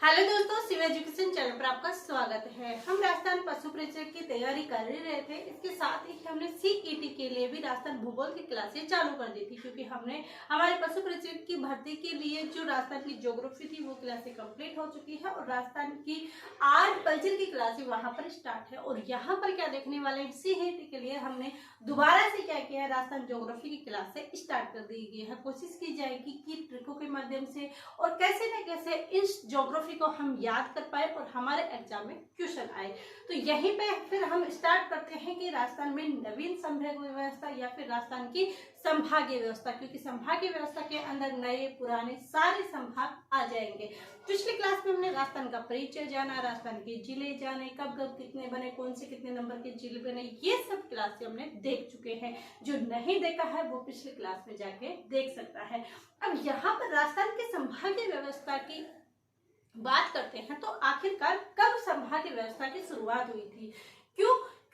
Hello दोस्तों, Shiv education channel पर आपका स्वागत है। हम राजस्थान पशु परिचय की तैयारी कर ही रहे थे। इसके साथ ही हमने सीईटी के लिए भी राजस्थान भूगोल की क्लासेस चालू कर दी थी, क्योंकि हमने हमारे पशु परिचय की भर्ती के लिए जो राजस्थान की ज्योग्राफी थी वो क्लासेस कंप्लीट हो चुकी है और राजस्थान की आर्ट कल्चर की क्लासेस वहां पर स्टार्ट है। और यहाँ पर क्या देखने वाले हैं, सीईटी के लिए हमने दोबारा से क्या किया है, राजस्थान ज्योग्राफी की क्लासेस स्टार्ट कर दी गई है। कोशिश की जाएगी कि ट्रिकों के माध्यम से और कैसे न कैसे इस ज्योग्राफी को हम याद कर पाए और हमारे एग्जाम में क्वेश्चन आए। तो यहीं पे फिर हम स्टार्ट करते हैं कि राजस्थान में नवीन संभाग व्यवस्था या फिर राजस्थान की संभागीय व्यवस्था, क्योंकि संभागीय व्यवस्था के अंदर नए पुराने सारे संभाग आ जाएंगे। पिछली क्लास में हमने राजस्थान का परिचय जाना, राजस्थान के जिले जाने, कब कब कितने बने, कौन से कितने नंबर के जिले बने, ये सब क्लास हमने देख चुके हैं। जो नहीं देखा है वो पिछली क्लास में जाके देख सकता है। अब यहाँ पर राजस्थान के संभागीय व्यवस्था की बात करते हैं तो आखिरकार कब संभागीय व्यवस्था की शुरुआत हुई थी?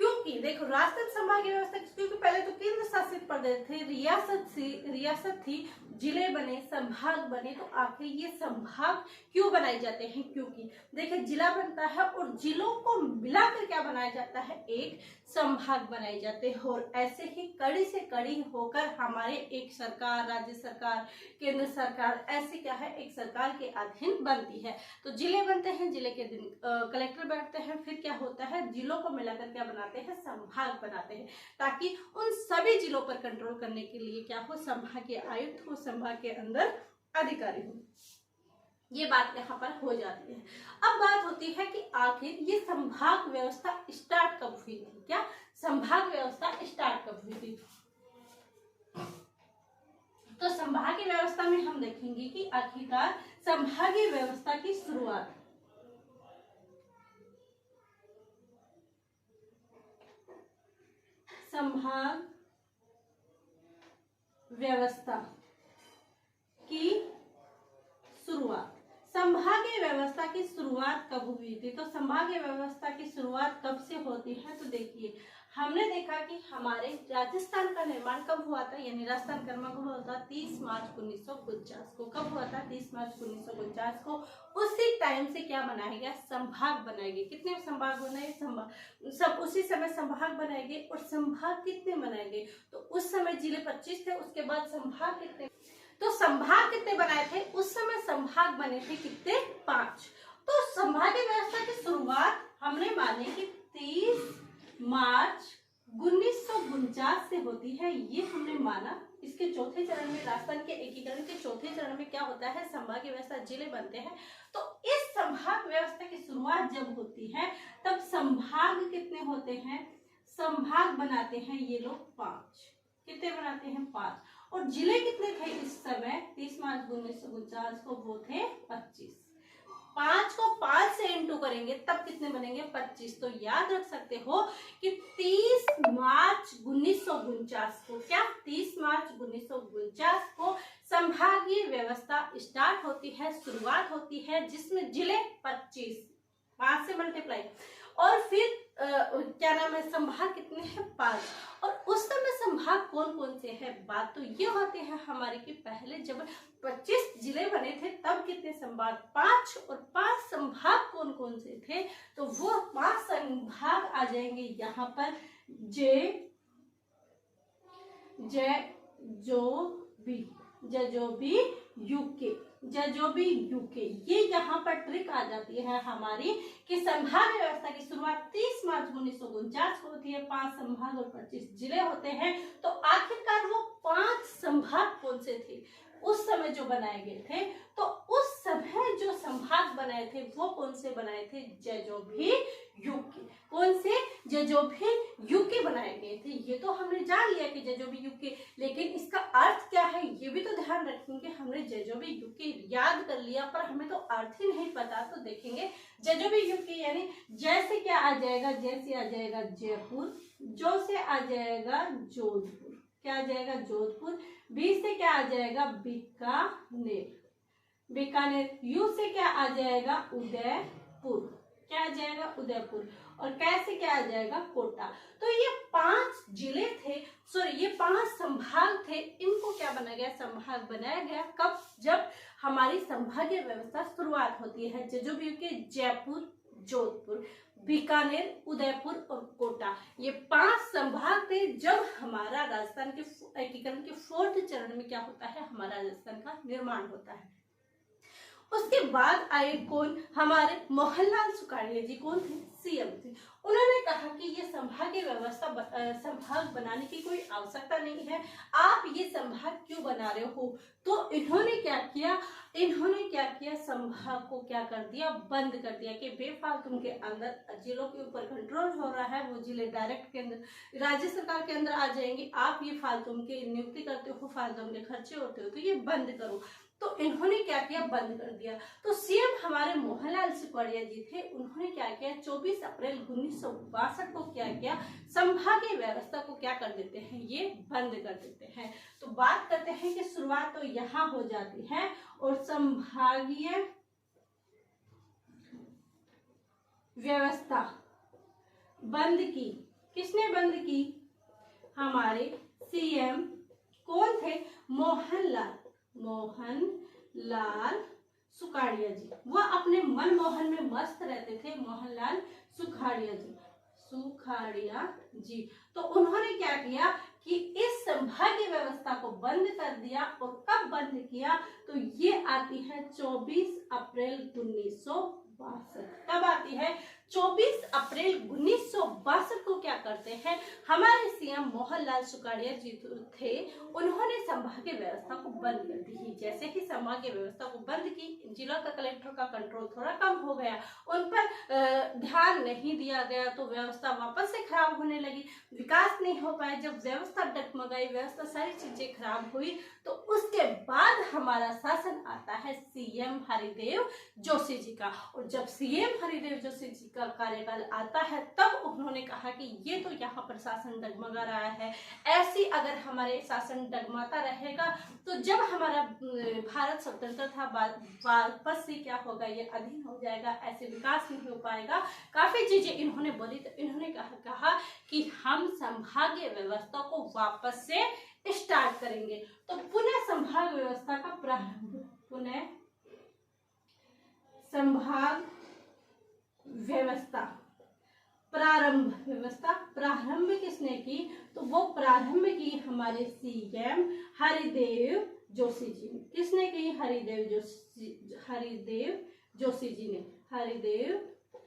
क्योंकि देखो, राजस्थान संभागीय व्यवस्था क्योंकि पहले तो केंद्र शासित प्रदेश थे, रियासत थी, जिले बने, संभाग बने। तो आखिर ये संभाग क्यों बनाए जाते हैं? क्योंकि देखिए, जिला बनता है और जिलों को मिलाकर क्या बनाया जाता है, एक संभाग बनाए जाते हैं। और ऐसे ही कड़ी से कड़ी होकर हमारे एक सरकार, राज्य सरकार, केंद्र सरकार, ऐसे क्या है, एक सरकार के अधीन बनती है। तो जिले बनते हैं, जिले के दिन कलेक्टर बैठते हैं, फिर क्या होता है, जिलों को मिलाकर क्या बनाते हैं, संभाग बनाते हैं, ताकि उन सभी जिलों पर कंट्रोल करने के लिए क्या हो, संभागीय आयुक्त हो, संभाग के अंदर अधिकारी हो। ये बात यहाँ पर हो जाती है। अब बात होती है कि आखिर ये संभाग व्यवस्था स्टार्ट कब हुई थी? क्या संभाग व्यवस्था स्टार्ट कब हुई थी? तो संभागीय व्यवस्था में हम देखेंगे कि आखिरकार संभागीय व्यवस्था की शुरुआत संभाग व्यवस्था की शुरुआत संभागीय व्यवस्था की शुरुआत कब हुई थी? तो संभागीय व्यवस्था की शुरुआत कब से होती है? तो देखिए, हमने देखा कि हमारे राजस्थान का निर्माण कब हुआ था, यानी राजस्थान का निर्माण हुआ था 30 मार्च 1949 को। कब हुआ था? 30 मार्च 1949 को। उसी टाइम से क्या बनाया गया, संभाग बनाए गए। कितने संभाग बनाए? सब उसी समय संभाग बनाए गए। और संभाग कितने बनाए गए? तो उस समय जिले 25 थे, उसके बाद संभाग कितने? तो संभाग कितने बनाए थे? उस समय संभाग बने थे कितने? 5। तो संभागीय व्यवस्था की शुरुआत हमने माने कि 30 मार्च 1949 से होती है, ये हमने माना। इसके चौथे चरण में, राजस्थान के एकीकरण के चौथे चरण में क्या होता है, संभागीय व्यवस्था, जिले बनते हैं। तो इस संभाग व्यवस्था की शुरुआत जब होती है तब संभाग कितने होते हैं? संभाग बनाते हैं ये लोग 5। कितने बनाते हैं? 5। और जिले कितने थे इस समय? 30 मार्च 1949 को वो थे 25। 5 को 5 से इंटू करेंगे तब कितने बनेंगे? 25। तो याद रख सकते हो कि 30 मार्च 1949 को, क्या 30 मार्च 1949 को संभागीय व्यवस्था स्टार्ट होती है, शुरुआत होती है, जिसमें जिले 25, 5 से मल्टीप्लाई, और फिर क्या नाम है, संभाग कितने हैं? 5। और उस समय संभाग कौन कौन से हैं? बात तो ये होती है हमारी कि पहले जब 25 जिले बने थे तब कितने संभाग? 5। और 5 संभाग कौन कौन से थे? तो वो 5 संभाग आ जाएंगे यहाँ पर। जजोबी यूके, ये यहाँ पर ट्रिक आ जाती है हमारी कि संभाग व्यवस्था की शुरुआत 30 मार्च 1949 को होती है, 5 संभाग और 25 जिले होते हैं। तो आखिरकार वो 5 संभाग कौन से थे उस समय जो बनाए गए थे? तो उस समय जो संभाग बनाए थे वो कौन से बनाए थे? जजोबी यूके। कौन से? जजोबी यूके बनाए गए थे। ये तो हमने जान लिया कि जजोबी यूके, लेकिन इसका अर्थ क्या है ये भी तो ध्यान रखेंगे। हमने जजोबी यूके याद कर लिया पर हमें तो अर्थ ही नहीं पता। तो देखेंगे जजोबी यूके यानी जैसे क्या आ जाएगा, जैसे आ जाएगा जयपुर, जो से आ जाएगा जोधपुर, क्या आ जाएगा? जोधपुर। बी से क्या आ जाएगा? बीकानेर, यू से क्या आ जाएगा? उदयपुर, क्या आ जाएगा? उदयपुर। और कैसे क्या आ जाएगा? कोटा। तो ये 5 जिले थे, सॉरी ये 5 संभाग थे, इनको क्या बनाया गया? संभाग बनाया गया। कब? जब हमारी संभागीय व्यवस्था शुरुआत होती है। जजोबीय के जयपुर, जोधपुर, बीकानेर, उदयपुर और कोटा, ये 5 संभाग थे जब हमारा राजस्थान के एकीकरण के 4th चरण में क्या होता है, हमारा राजस्थान का निर्माण होता है। उसके बाद आए कौन, हमारे मोहनलाल सुखाड़िया जी, कौन थे, सीएम थे। उन्होंने कहा कि ये संभागीय व्यवस्था संभाग बनाने की कोई आवश्यकता नहीं है, आप ये संभाग क्यों बना रहे हो। तो इन्होंने क्या किया, संभाग को क्या कर दिया, बंद कर दिया कि बेफालतू के अंदर जिलों के ऊपर कंट्रोल हो रहा है, वो जिले डायरेक्ट के अंदर राज्य सरकार के अंदर आ जाएंगे, आप ये फालतू के नियुक्ति करते हो, फालतू के खर्चे होते हो, तो ये बंद करो। तो इन्होंने क्या किया, बंद कर दिया। तो सीएम हमारे मोहनलाल सुखाड़िया जी थे, उन्होंने क्या किया, 24 अप्रैल 1962 को क्या किया, संभागीय व्यवस्था को क्या कर देते हैं, ये बंद कर देते हैं। तो बात करते हैं कि शुरुआत तो यहाँ हो जाती है और संभागीय व्यवस्था बंद की, किसने बंद की, हमारे सीएम कौन थे, मोहनलाल सुखाड़िया जी। वह अपने मनमोहन में मस्त रहते थे, मोहनलाल सुखाड़िया जी। तो उन्होंने क्या किया कि इस संभागीय व्यवस्था को बंद कर दिया। और कब बंद किया, तो ये आती है 24 अप्रैल 1962। कब आती है, 24 अप्रैल 1962 को क्या करते हैं, हमारे सीएम मोहनलाल सुखाड़िया जी थे, उन्होंने संभागीय व्यवस्था को बंद कर दी। जैसे ही संभागीय व्यवस्था को बंद की, जिला का कलेक्टर का कंट्रोल थोड़ा कम हो गया, उन पर ध्यान नहीं दिया गया, तो व्यवस्था वापस से खराब होने लगी, विकास नहीं हो पाया। जब व्यवस्था डगमगाई, व्यवस्था सारी चीजें खराब हुई, तो उसके बाद हमारा शासन आता है सीएम हरिदेव जोशी जी का। और जब सीएम हरिदेव जोशी जी का कार्यकाल आता है, तब उन्होंने कहा कि ये तो यहाँ पर शासन डगमगा रहा है, ऐसी अगर हमारे शासन डगमगाता रहेगा तो जब हमारा भारत स्वतंत्र था, वापस से क्या होगा, ये अधीन हो जाएगा, ऐसे विकास नहीं हो पाएगा। काफी चीजें इन्होंने बोली। तो इन्होंने कहा कि हम संभागीय व्यवस्था को वापस से स्टार्ट करेंगे। तो पुनः संभाग व्यवस्था का प्रारंभ, पुनः संभाग व्यवस्था प्रारंभ किसने की, तो वो प्रारंभ की हमारे सीएम हरिदेव जोशी जी ने। किसने की, हरिदेव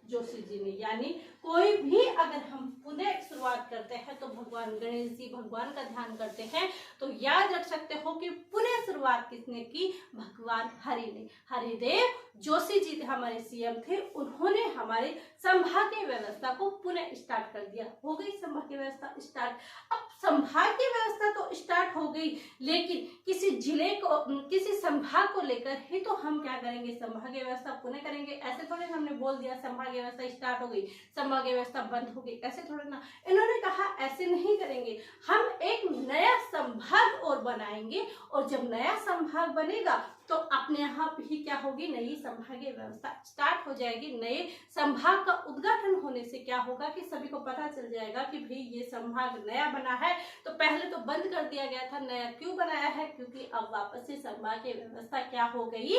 जोशी जी ने। यानी कोई भी अगर हम पुनः जोशवाद करते हैं तो भगवान गणेश जी भगवान का ध्यान करते हैं, तो याद रख सकते हो कि पुनः शुरुआत किसने की? भगवान हरि ने। हरिदेव जोशी जी हमारे सीएम थे, उन्होंने हमारे संभागीय व्यवस्था को पुनः स्टार्ट कर दिया। हो गई संभागीय व्यवस्था स्टार्ट। अब संभागीय व्यवस्था तो स्टार्ट हो गई, लेकिन किसी जिले को किसी संभाग को लेकर ही तो हम क्या करेंगे? संभागीय व्यवस्था पुनः करेंगे। ऐसे थोड़े हमने बोल दिया संभागीय व्यवस्था स्टार्ट हो गई, संभागीय व्यवस्था बंद हो गई, ऐसे थोड़े ना। इन्होंने कहा ऐसे नहीं करेंगे, हम एक नया संभाग और बनाएंगे, और जब नया संभाग बनेगा तो अपने आप ही क्या होगी? नई संभागीय व्यवस्था स्टार्ट हो जाएगी। नए संभाग का उद्घाटन होने से क्या होगा कि सभी को पता चल जाएगा कि भाई ये संभाग नया बना है। तो पहले तो बंद कर दिया गया था, नया क्यों बनाया है? क्योंकि अब वापस से संभागीय व्यवस्था क्या हो गई?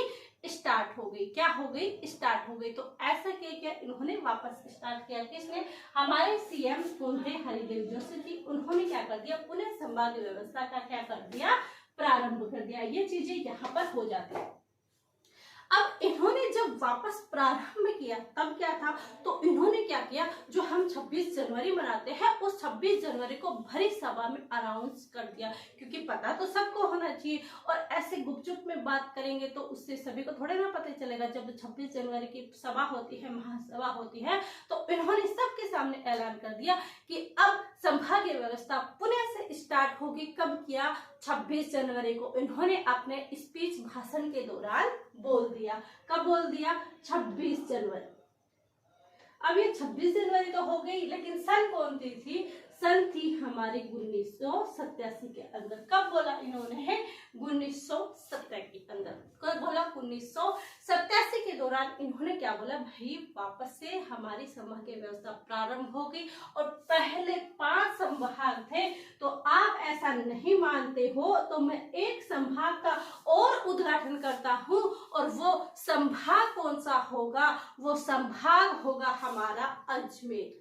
स्टार्ट हो गई। क्या हो गई? स्टार्ट हो गई। तो ऐसा क्या इन्होंने वापस स्टार्ट किया? किसने? हमारे सीएम थे हरिदेव जोशी जी। उन्होंने क्या कर दिया? पुनः संभागीय व्यवस्था का क्या कर दिया? प्रारंभ कर दिया। ये चीजें यहाँ पर हो जाती है। अब इन्होंने जब वापस प्रारंभ किया तब क्या था? तो इन्होंने क्या किया? जो हम 26 जनवरी मनाते हैं उस 26 जनवरी को भरी सभा में अनाउंस कर दिया, क्योंकि पता तो सबको होना चाहिए। और ऐसे गुपचुप में बात करेंगे तो उससे सभी को थोड़ा ना पता चलेगा। जब 26 जनवरी की सभा होती है, महासभा होती है, तो इन्होंने सबके सामने ऐलान कर दिया कि अब संभागीय व्यवस्था पुनः से स्टार्ट होगी। कब किया? 26 जनवरी को इन्होंने अपने स्पीच भाषण के दौरान बोल दिया। कब बोल दिया? 26 जनवरी। अब ये 26 जनवरी तो हो गई, लेकिन सन कौन सी थी? सन थी हमारी 1987 के अंदर। कब बोला इन्होंने है? 1970 के अंदर। कब बोला? 1987 के दौरान इन्होंने क्या बोला? भाई वापस से हमारी संभाग की व्यवस्था प्रारंभ होगी और पहले 5 संभाग थे, तो आप ऐसा नहीं मानते हो तो मैं एक संभाग का और उद्घाटन करता हूं, और वो संभाग कौन सा होगा? वो संभाग होगा हमारा अजमेर।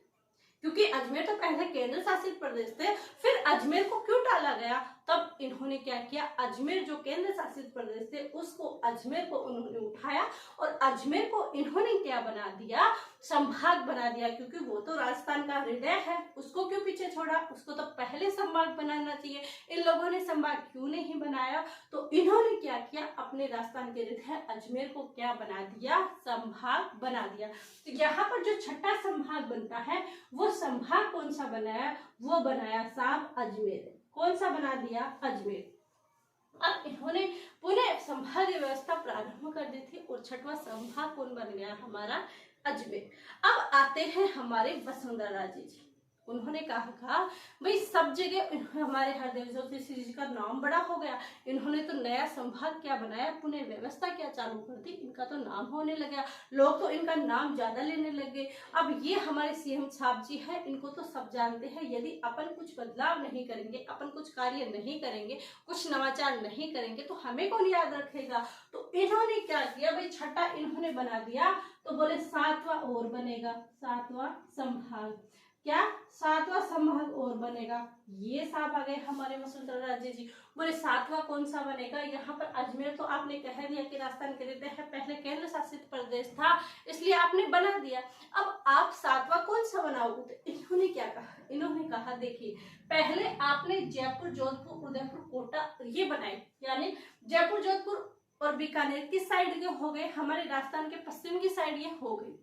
क्योंकि अजमेर तो पहले केंद्र शासित प्रदेश थे, फिर अजमेर को क्यों टाला गया? तब इन्होंने क्या किया? अजमेर जो केंद्र शासित प्रदेश थे उसको, अजमेर को उन्होंने उठाया और अजमेर को इन्होंने क्या बना दिया? संभाग बना दिया। क्योंकि वो तो राजस्थान का हृदय है, उसको क्यों पीछे छोड़ा? उसको तो पहले संभाग बनाना चाहिए। इन लोगों ने संभाग क्यों नहीं बनाया? तो इन्होंने क्या किया? अपने राजस्थान के हृदय अजमेर को क्या बना दिया? संभाग बना दिया। तो यहाँ पर जो छठा संभाग बनता है वो संभाग कौन सा बनाया? वो बनाया साहब अजमेर। कौन सा बना दिया? अजमेर। अब इन्होंने पुनः संभागीय व्यवस्था प्रारंभ कर दी थी और छठवां संभाग कौन बन गया? हमारा अजमेर। अब आते हैं हमारे वसुंधरा राजे जी। उन्होंने कहा भाई सब जगह हमारे हरदेव जोशी जी का नाम बड़ा हो गया, इन्होंने तो नया संभाग क्या बनाया? पुनः व्यवस्था क्या चालू कर दी? इनका तो नाम होने लगा, लोग तो इनका नाम ज्यादा लेने लगे। अब ये हमारे सीएम साहब जी है, इनको तो सब जानते हैं। यदि अपन कुछ बदलाव नहीं करेंगे, अपन कुछ कार्य नहीं करेंगे, कुछ नवाचार नहीं करेंगे तो हमें कौन याद रखेगा? तो इन्होंने क्या किया भाई? छठा इन्होंने बना दिया, तो बोले 7वां और बनेगा, 7वां संभाग। क्या? 7वां संभाग और बनेगा। ये साहब आ गए हमारे वसुंधरा राजे जी। बोले 7वां कौन सा बनेगा? यहाँ पर अजमेर तो आपने कह दिया कि राजस्थान के हृदय है, पहले केंद्र शासित प्रदेश था, इसलिए आपने बना दिया। अब आप 7वां कौन सा बनाओगे? तो इन्होंने क्या कहा? इन्होंने कहा देखिए, पहले आपने जयपुर, जोधपुर, उदयपुर, कोटा ये बनाए, यानी जयपुर, जोधपुर और बीकानेर किस साइड के हो गए? हमारे राजस्थान के पश्चिम की साइड ये हो गई।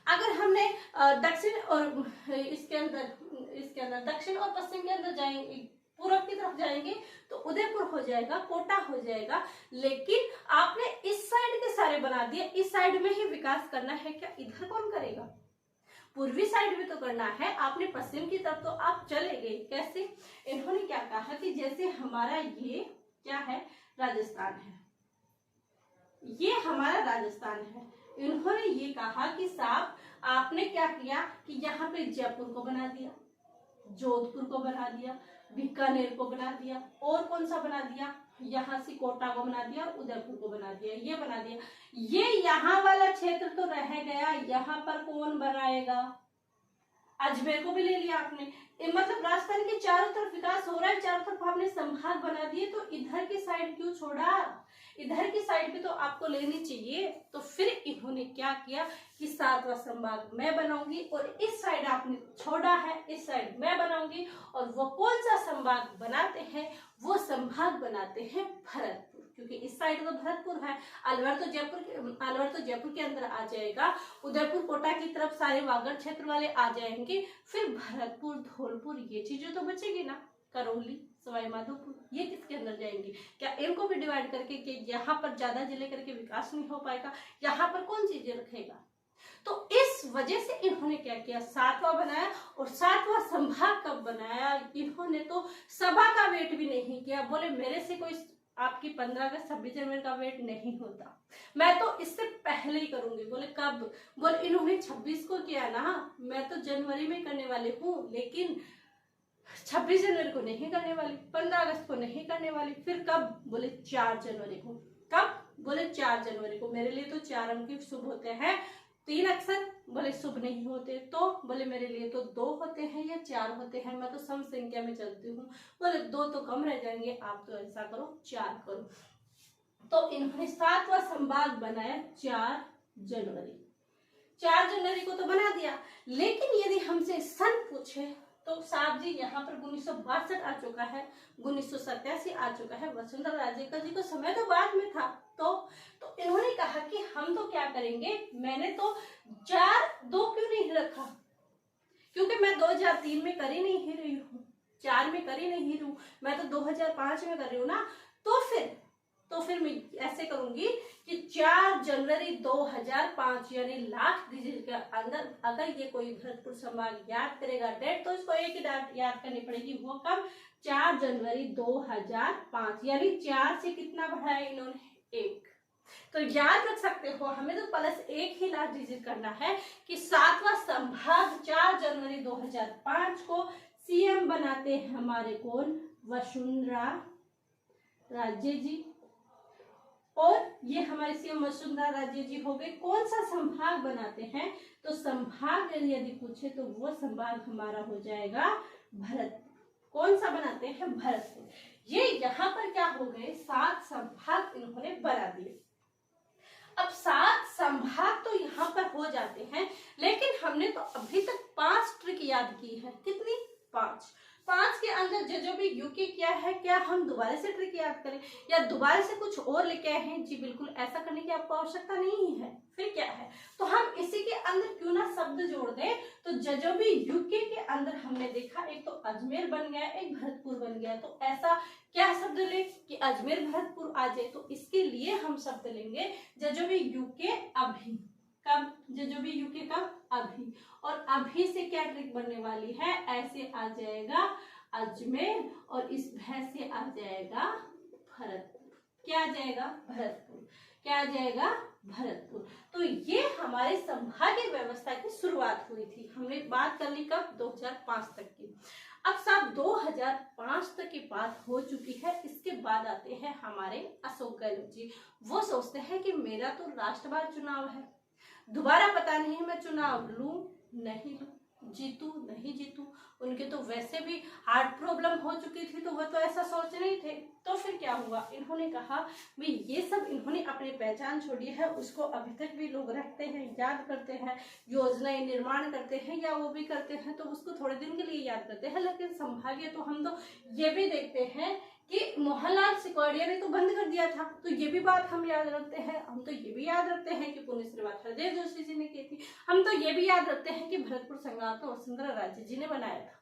अगर हमने दक्षिण और इसके अंदर दक्षिण और पश्चिम के अंदर जाएंगे, पूर्व की तरफ जाएंगे तो उदयपुर हो जाएगा, कोटा हो जाएगा। लेकिन आपने इस साइड के सारे बना दिए, इस साइड में ही विकास करना है क्या? इधर कौन करेगा? पूर्वी साइड भी तो करना है। आपने पश्चिम की तरफ तो आप चले गए, कैसे? इन्होंने क्या कहा कि जैसे हमारा ये क्या है? राजस्थान है, ये हमारा राजस्थान है। इन्होंने ये कहा कि साहब आपने क्या किया कि यहाँ पे जयपुर को बना दिया, जोधपुर को बना दिया, बीकानेर को बना दिया, और कौन सा बना दिया? यहाँ से कोटा को बना दिया, उदयपुर को बना दिया, ये बना दिया। ये यहाँ वाला क्षेत्र तो रह गया, यहाँ पर कौन बनाएगा? अजमेर को भी ले लिया आपने। मतलब राजस्थान के चारों तरफ विकास हो रहा है, चारों तरफ आपने संभाग बना दिए, तो इधर की साइड क्यों छोड़ा? इधर की साइड भी तो आपको लेनी चाहिए। तो फिर इन्होंने क्या किया कि 7वां संभाग मैं बनाऊंगी और इस साइड आपने छोड़ा है, इस साइड मैं बनाऊंगी। और वो कौन सा संभाग बनाते हैं? वो संभाग बनाते हैं भरतपुर, क्योंकि इस साइड तो भरतपुर है। अलवर तो जयपुर के अंदर आ जाएगा, उदयपुर, कोटा की तरफ सारे वागड़ क्षेत्र वाले आ जाएंगे, फिर भरतपुर, धौलपुर ये चीजें तो बचेगी ना। करौली, सवाई माधोपुर ये किसके अंदर जाएंगे? क्या इनको भी डिवाइड करके कि यहाँ पर ज्यादा जिले करके विकास नहीं हो पाएगा? यहाँ पर कौन चीजें रखेगा? तो इस वजह से इन्होंने क्या किया? 7वां बनाया। और 7वां संभाग कब बनाया? इन्होंने तो सभा का वेट भी नहीं किया। बोले मेरे से कोई आपकी 15 अगस्त 26 जनवरी का वेट नहीं होता, मैं तो इससे पहले ही करूंगी। बोले कब? बोले इन्होंने 26 को किया ना, मैं तो जनवरी में करने वाली हूँ, लेकिन 26 जनवरी को नहीं करने वाली, 15 अगस्त को नहीं करने वाली। फिर कब? बोले 4 जनवरी को। कब? बोले 4 जनवरी को। मेरे लिए तो 4 अंक शुभ होते हैं, 3 अक्षर बोले शुभ नहीं होते। तो बोले मेरे लिए तो 2 होते हैं या 4 होते हैं, मैं तो सम संख्या में चलती हूँ। बोले 2 तो कम रह जाएंगे, आप तो ऐसा करो 4 करो। तो इन्होंने 7वां संभाग बनाया 4 जनवरी। 4 जनवरी को तो बना दिया। लेकिन यदि हमसे सन पूछे तो साहब जी यहाँ पर 1962 आ चुका है, 1987 आ चुका है। वसुंधरा राजे का जी को समय तो बाद में था। तो इन्होंने कहा कि हम तो क्या करेंगे, मैंने तो 4-2 क्यों नहीं रखा? क्योंकि मैं 2003 में कर ही नहीं रही हूँ, 4 में कर ही नहीं रही हूँ, मैं तो 2005 में कर रही हूँ ना। तो फिर तो फिर मैं ऐसे करूंगी कि 4 जनवरी 2005 यानी लास्ट डिजिट के अंदर अगर ये कोई भरतपुर संभाग याद करेगा डेट, तो इसको एक ही डेट याद करनी पड़ेगी। वो कब? 4 जनवरी 2005। यानी 4 से कितना बढ़ाया इन्होंने? 1। तो याद रख सकते हो, हमें तो +1 ही लास्ट डिजिट करना है कि 7वां संभाग 4 जनवरी 2005 को सीएम बनाते हैं हमारे कौन? वसुंधरा राजे जी। और ये हमारे सीएम वसुंधरा राजे जी हो गए। कौन सा संभाग बनाते हैं? तो संभाग यदि पूछे तो वो संभाग हमारा हो जाएगा भरतपुर। कौन सा बनाते हैं? भरतपुर। ये यहाँ पर क्या हो गए? 7 संभाग इन्होंने बना दिए। अब 7 संभाग तो यहाँ पर हो जाते हैं, लेकिन हमने तो अभी तक 5 ट्रिक याद की है। कितनी? 5 के अंदर जो भी यूके किया है, क्या हम दोबारा से ट्रिक याद करें या दोबारा से कुछ और लेके आए हैं? जी बिल्कुल, ऐसा करने की आपको आवश्यकता नहीं है। फिर क्या है? तो हम इसी के अंदर क्यों ना शब्द जोड़ दें। तो जो भी यूके के अंदर हमने देखा, एक तो अजमेर बन गया, एक भरतपुर बन गया। तो ऐसा क्या शब्द ले कि अजमेर भरतपुर आ जाए? तो इसके लिए हम शब्द लेंगे जो भी यूके अभी। कब? जो भी यूके कब? अभी। और अभी से क्या ट्रिक बनने वाली है? ऐसे आ जाएगा अजमेर और इस भय से आ जाएगा भरतपुर। क्या आ जाएगा? भरतपुर। क्या आ जाएगा? भरतपुर। तो ये हमारे संभागीय व्यवस्था की शुरुआत हुई थी। हमने बात कर ली कब? 2005 तक की। अब साहब 2005 तक की बात हो चुकी है। इसके बाद आते हैं हमारे अशोक गहलोत जी। वो सोचते हैं कि मेरा तो राष्ट्रवाद चुनाव है, दोबारा पता नहीं मैं चुनाव लूं नहीं लूं, जीतू नहीं जीतू। उनके तो वैसे भी हार्ट प्रॉब्लम हो चुकी थी, तो वो तो ऐसा सोच रहे थे। तो फिर क्या हुआ? इन्होंने कहा भाई ये सब इन्होंने अपनी पहचान छोड़ी है, उसको अभी तक भी लोग रखते हैं, याद करते हैं, योजनाएं निर्माण करते हैं या वो भी करते हैं, तो उसको थोड़े दिन के लिए याद करते हैं। लेकिन संभागीय तो हम तो ये भी देखते हैं कि मोहनलाल सिसोदिया ने तो बंद कर दिया था, तो ये भी बात हम याद रखते हैं। हम तो ये भी याद रखते हैं कि पुण्य श्रीवास हरदेव जोशी जी ने की थी। हम तो ये भी याद रखते हैं कि भरतपुर संग्राम तो वसुंधरा राजे जी ने बनाया था।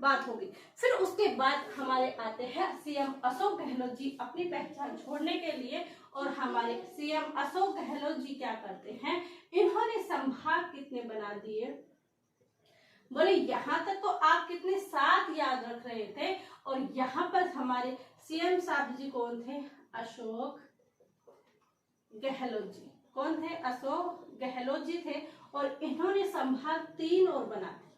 बात होगी। फिर उसके बाद हमारे आते हैं सीएम अशोक गहलोत जी अपनी पहचान छोड़ने के लिए। और हमारे सीएम अशोक गहलोत जी क्या करते हैं? इन्होंने संभाग कितने बना दिए? बोले यहाँ तक तो आप कितने 7 याद रख रहे थे, और यहाँ पर हमारे सीएम साहब जी कौन थे? अशोक गहलोत जी। कौन थे? अशोक गहलोत जी थे। और इन्होंने संभाग 3 और बना दिए।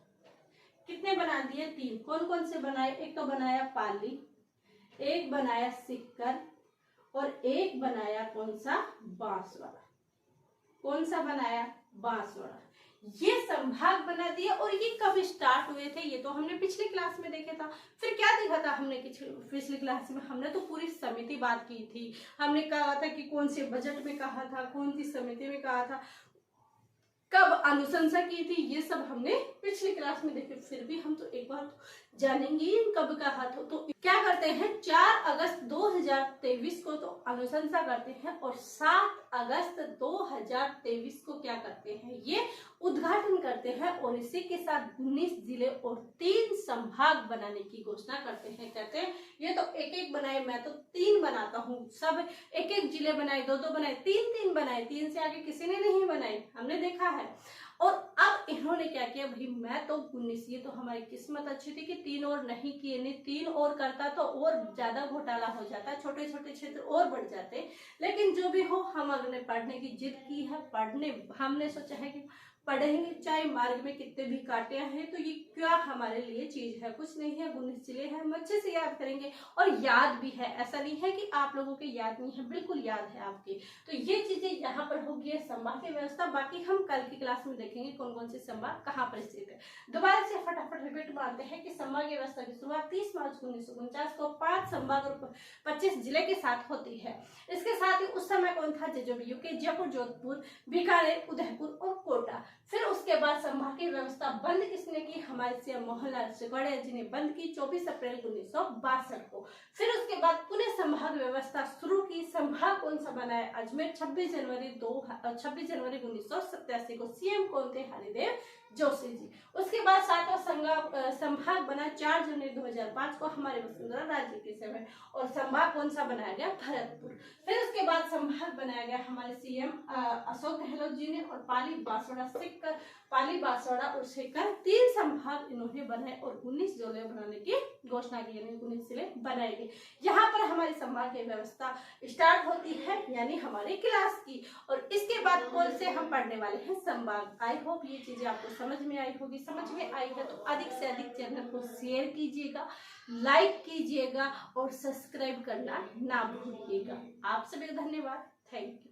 कितने बना दिए? 3। कौन कौन से बनाए? एक तो बनाया पाली, एक बनाया सिक्कर, और एक बनाया कौन सा? बांसवाड़ा। कौन सा बनाया? बांसवाड़ा। ये संभाग बना दिए। और ये कब स्टार्ट हुए थे? ये तो हमने पिछली क्लास में देखा था। फिर क्या देखा था हमने पिछली क्लास में? हमने तो पूरी समिति बात की थी। हमने कहा था कि कौन से बजट में कहा था, कौन सी समिति में कहा था, कब अनुशंसा की थी, ये सब हमने पिछली क्लास में देखे। फिर भी हम तो एक बार तो जानेंगे कब कहा था। तो क्या करते हैं? 4 अगस्त 2023 को तो अनुशंसा करते हैं, और 7 अगस्त 2023 को क्या करते हैं? ये उद्घाटन करते हैं। और इसी के साथ 19 जिले और 3 संभाग बनाने की घोषणा करते हैं। कहते हैं ये तो एक एक बनाए, मैं तो 3 बनाता हूँ। सब एक एक जिले बनाए, 2-2 बनाए, 3-3 बनाए, 3 से आगे किसी ने नहीं बनाए, हमने देखा है। और अब इन्होंने क्या किया? भाई मैं तो 19, ये तो हमारी किस्मत अच्छी थी कि 3 और नहीं किए, नहीं 3 और करता तो और ज्यादा घोटाला हो जाता, छोटे छोटे क्षेत्र और बढ़ जाते। लेकिन जो भी हो, हम अगले पढ़ने की जिद की है, पढ़ने हमने सोचा है कि पढ़ेंगे, चाहे मार्ग में कितने भी कांटे हैं। तो ये क्या हमारे लिए चीज है? कुछ नहीं है, 19 जिले हैं, हम अच्छे से याद करेंगे। और याद भी है, ऐसा नहीं है कि आप लोगों के याद नहीं है, बिल्कुल याद है आपके। तो ये चीजें यहाँ पर होगी है संभाग की व्यवस्था। बाकी हम कल की क्लास में देखेंगे कौन कौन से संभाग कहाँ पर स्थित है। दोबारा से फटाफट रिपीट मारते हैं कि संभागीय व्यवस्था की शुरुआत 30 मार्च 1949 को 5 संभाग और 25 जिले के साथ होती है। इसके साथ ही उस समय कौन था? जयपुर, जयपुर, जोधपुर, बीकानेर, उदयपुर और कोटा। फिर उसके बाद संभाग की व्यवस्था बंद किसने की? हमारे सीएम मोहनलाल शेरगढ़ जी ने बंद की 24 अप्रैल 1962 को। फिर उसके बाद पुनः संभाग व्यवस्था शुरू की। संभाग कौन सा बनाया? अजमेर। 26 जनवरी 1987 को। सीएम कौन थे? हरिदेव जोशी जी। उसके बाद 7वां संभाग बना 4 जनवरी 2005 को हमारे वसुंधरा राजे के समय। और संभाग कौन सा बनाया गया? भरतपुर। फिर उसके बाद संभाग बनाया गया हमारे सीएम अशोक गहलोत जी ने। और पाली बांसवाड़ा और सीकर 3 संभाग इन्होंने बनाए और 19 जिले बनाने की घोषणा की, यानी 19 जिले बनाए गए। यहाँ पर हमारी संभाग की व्यवस्था स्टार्ट होती है, यानी हमारी क्लास की। और इसके बाद कौन से हम पढ़ने वाले हैं? संभाग। आई होप ये चीजें आपको समझ में आई होगी। समझ में आई है तो अधिक से अधिक चैनल को शेयर कीजिएगा, लाइक कीजिएगा और सब्सक्राइब करना ना भूलिएगा। आप सभी को धन्यवाद। Thank you.